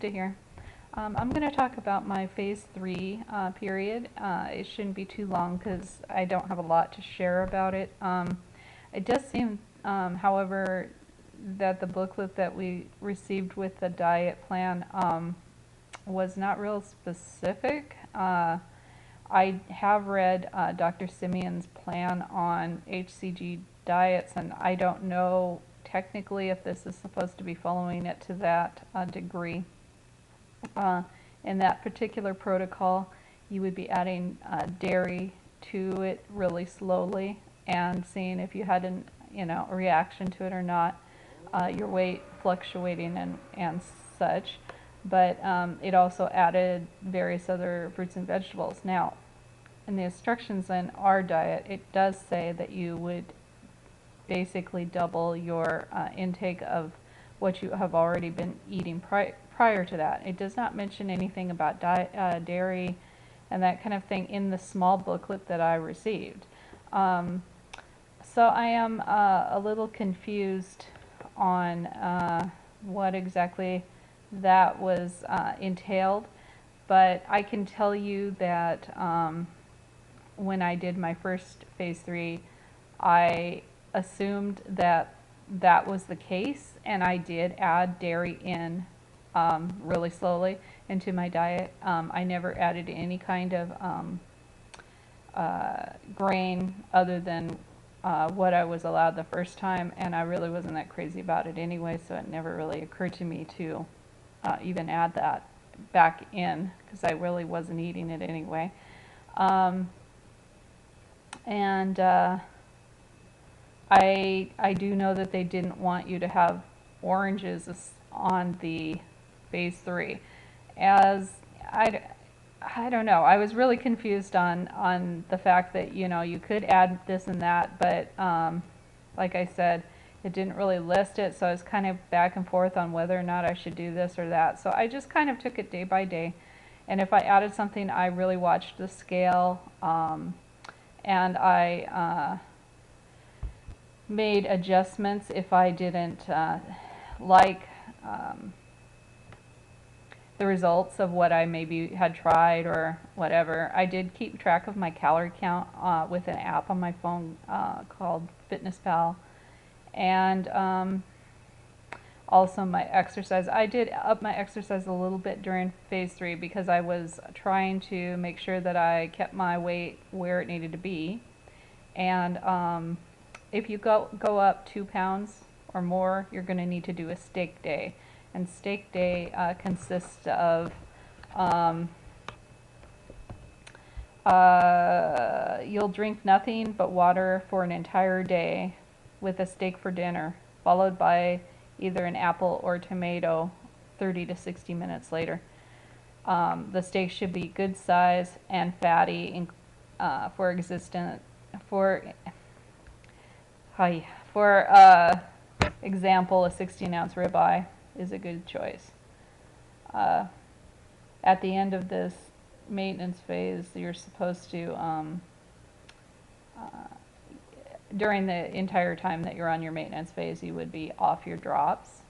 Omni-Ista here. I'm going to talk about my phase 3 period. It shouldn't be too long because I don't have a lot to share about it. It does seem, however, that the booklet that we received with the diet plan was not real specific. I have read Dr. Simeon's plan on HCG diets, and I don't know technically if this is supposed to be following it to that degree. In that particular protocol, you would be adding dairy to it really slowly and seeing if you had a reaction to it or not, your weight fluctuating and such. But it also added various other fruits and vegetables. Now, in the instructions in our diet, it does say that you would basically double your intake of what you have already been eating prior to that. It does not mention anything about dairy and that kind of thing in the small booklet that I received. So I am a little confused on what exactly that was entailed, but I can tell you that when I did my first phase 3, I assumed that that was the case, and I did add dairy in really slowly into my diet. I never added any kind of grain other than what I was allowed the first time, and I really wasn't that crazy about it anyway, so it never really occurred to me to even add that back in, because I really wasn't eating it anyway. I do know that they didn't want you to have oranges on the phase 3. As I don't know, I was really confused on the fact that you could add this and that, but like I said, it didn't really list it, so I was kind of back and forth on whether or not I should do this or that. So I just kind of took it day by day, and if I added something, I really watched the scale, and I made adjustments if I didn't like the results of what I maybe had tried or whatever. I did keep track of my calorie count with an app on my phone called FitnessPal, and also my exercise. I did up my exercise a little bit during phase 3 because I was trying to make sure that I kept my weight where it needed to be. And if you go up 2 pounds or more, you're going to need to do a steak day. And steak day consists of you'll drink nothing but water for an entire day with a steak for dinner, followed by either an apple or tomato 30 to 60 minutes later. The steak should be good size and fatty. For example, a 16-ounce ribeye is a good choice. At the end of this maintenance phase, you're supposed to, during the entire time that you're on your maintenance phase, you would be off your drops.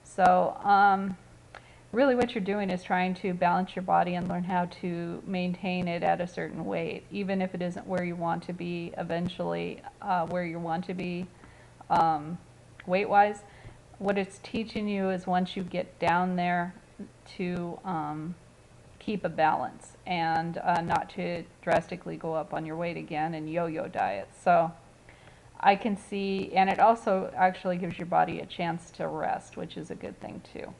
So really what you're doing is trying to balance your body and learn how to maintain it at a certain weight, even if it isn't where you want to be eventually, where you want to be weight-wise. What it's teaching you is once you get down there to keep a balance and not to drastically go up on your weight again and yo-yo diets. So I can see, and it also actually gives your body a chance to rest, which is a good thing too.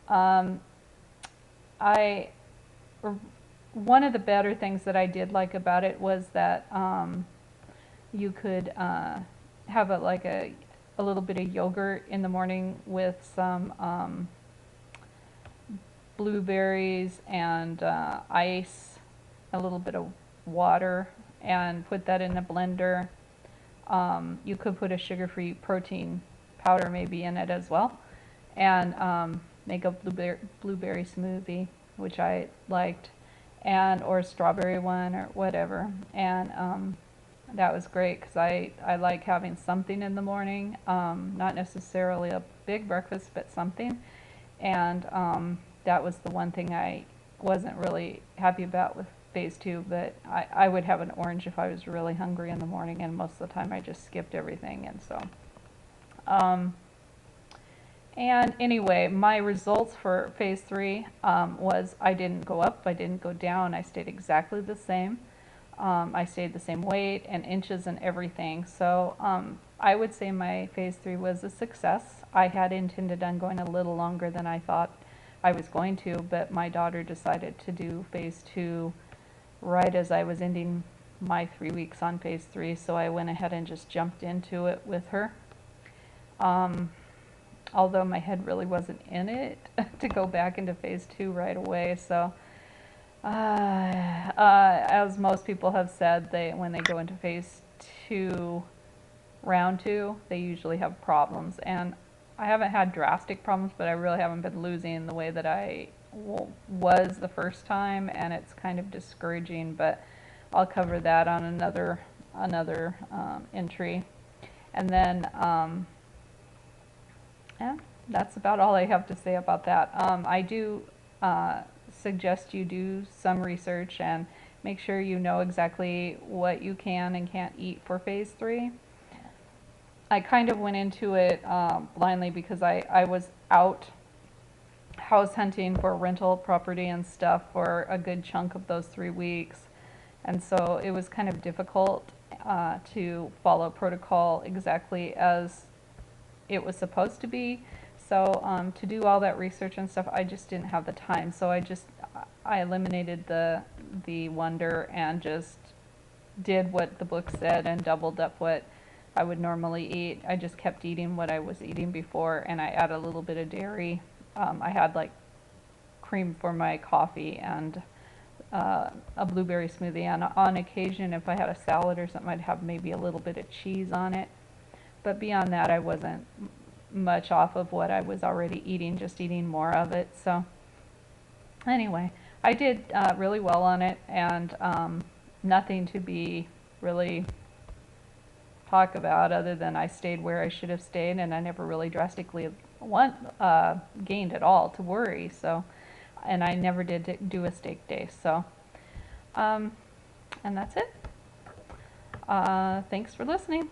One of the better things that I did like about it was that you could have a little bit of yogurt in the morning with some blueberries and ice, a little bit of water, and put that in a blender. You could put a sugar-free protein powder maybe in it as well, and make a blueberry smoothie, which I liked, or a strawberry one or whatever. And that was great because I like having something in the morning, not necessarily a big breakfast, but something. And that was the one thing I wasn't really happy about with phase 2, but I would have an orange if I was really hungry in the morning, and most of the time I just skipped everything. And so and anyway, my results for phase 3 was I didn't go up, I didn't go down, I stayed exactly the same. I stayed the same weight and inches and everything. So I would say my phase 3 was a success. I had intended on going a little longer than I thought I was going to, but my daughter decided to do phase 2 right as I was ending my 3 weeks on phase 3, so I went ahead and just jumped into it with her. Although my head really wasn't in it to go back into phase 2 right away. So as most people have said, when they go into phase 2, round 2, they usually have problems. And I haven't had drastic problems, but I really haven't been losing the way that I was the first time, and it's kind of discouraging, but I'll cover that on another entry. And then yeah, that's about all I have to say about that. I do suggest you do some research and make sure you know exactly what you can and can't eat for phase 3. I kind of went into it blindly because I was out house hunting for rental property and stuff for a good chunk of those 3 weeks. And so it was kind of difficult to follow protocol exactly as it was supposed to be. So to do all that research and stuff, I just didn't have the time. So I eliminated the wonder and just did what the book said and doubled up what I would normally eat. I just kept eating what I was eating before, and I added a little bit of dairy. I had like cream for my coffee and a blueberry smoothie, and on occasion if I had a salad or something, I'd have maybe a little bit of cheese on it. But beyond that, I wasn't much off of what I was already eating, just eating more of it. So anyway, I did really well on it, and nothing to be really talk about other than I stayed where I should have stayed, and I never really drastically gained at all to worry. So, and I never did do a steak day. So, and that's it. Thanks for listening.